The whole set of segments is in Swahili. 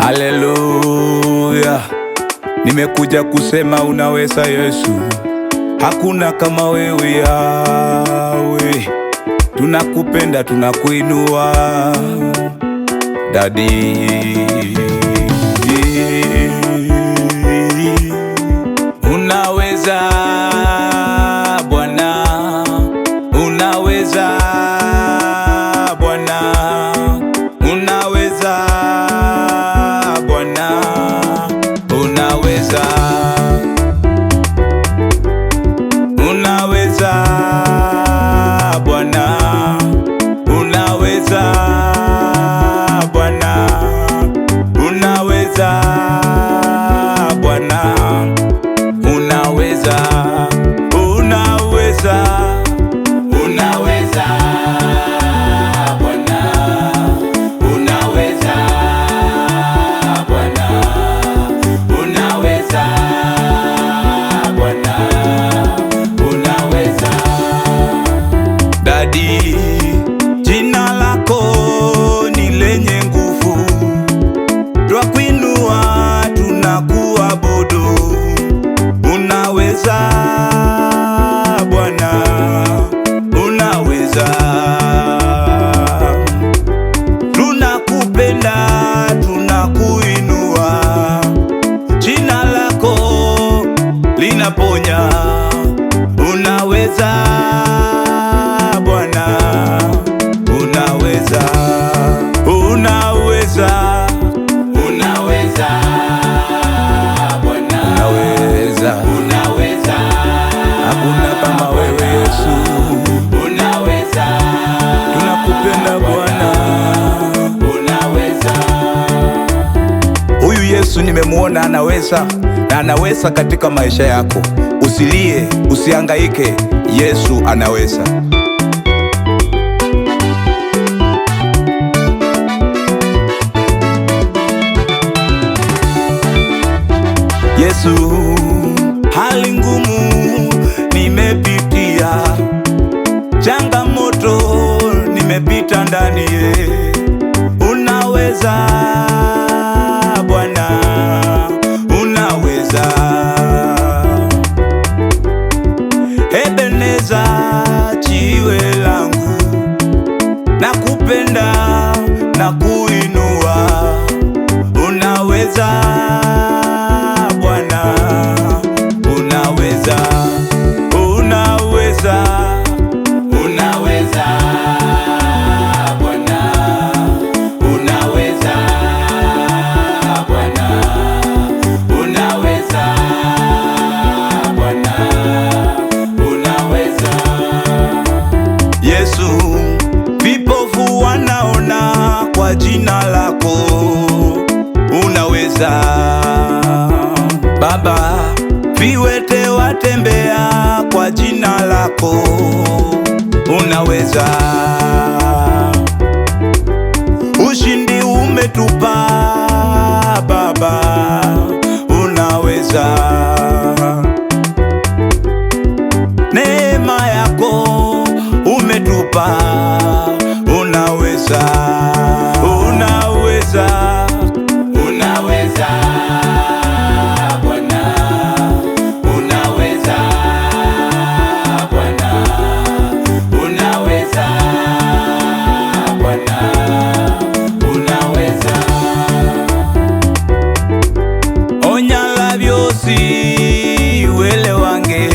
Haleluya, nimekuja kusema unaweza Yesu, hakuna kama wewe Yawe. Tunakupenda, tunakuinua Daddy. Unaweza Bwana, unaweza Bwana, unaweza Bwana, unaweza, unaweza Bwana, unaweza Bwana, unaweza Bwana, unaweza, unaweza, unaweza Bwana, unaweza Bwana, unaweza Bwana, unaweza. Daddy, jina lako ni lenye nguvu, twakuinua, tunakuabudu. Unaweza Bwana, unaweza, tunakupenda, tunakuinua. Jina lako linaponya. Unaweza Bwana, unaweza, unaweza, unaweza Bwana, unaweza, unaweza, hakuna kama wewe Yesu. Unaweza, tunakupenda Bwana, unaweza. Huyu Yesu nimemuona anaweza, na anaweza katika maisha yako. Usilie, usihangaike, Yesu anaweza. Yesu, hali ngumu nimepitia, changamoto nimepita ndani ye. Unaweza Bwana, unaweza. Ebeneza, jiwe langu, nakupenda, nakuinua. Unaweza Bwana, unaweza, unaweza, unaweza Bwana, unaweza Bwana, unaweza Bwana, unaweza. Yesu, vipofu wanaona kwa jina lako. Unaweza Baba, viwete watembea kwa jina lako. Unaweza, ushindi umetupa Baba. Unaweza, neema yako umetupa. Unaweza, unaweza, unaweza Bwana, unaweza Bwana, unaweza Bwana, unaweza. Onyala vyosi wele wange,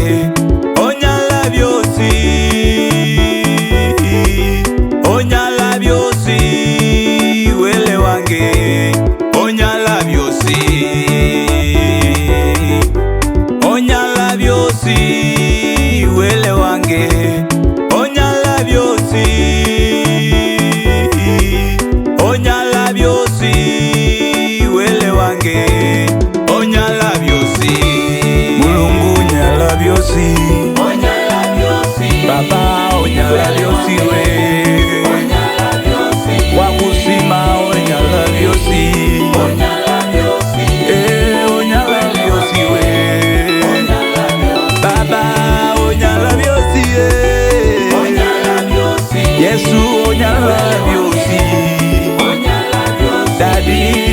onyala vyosi, onyala vyosi wele wange, onyala vyosi, onyala vyosi wele wange, onyala vyosi, onyala vyosi wele wange, onyala vyosi. Mulungu nyala vyosi, onyala vyosi Baba, onyala vyosi we, onyala vyosi wakusima, onyala vyosi, onyala vyosi, onyala vyosi we, onyala vyosi Baba, onyala vyosi, onyala vyosi Yesu, onyala vyosi, onyala vyosi Daddy.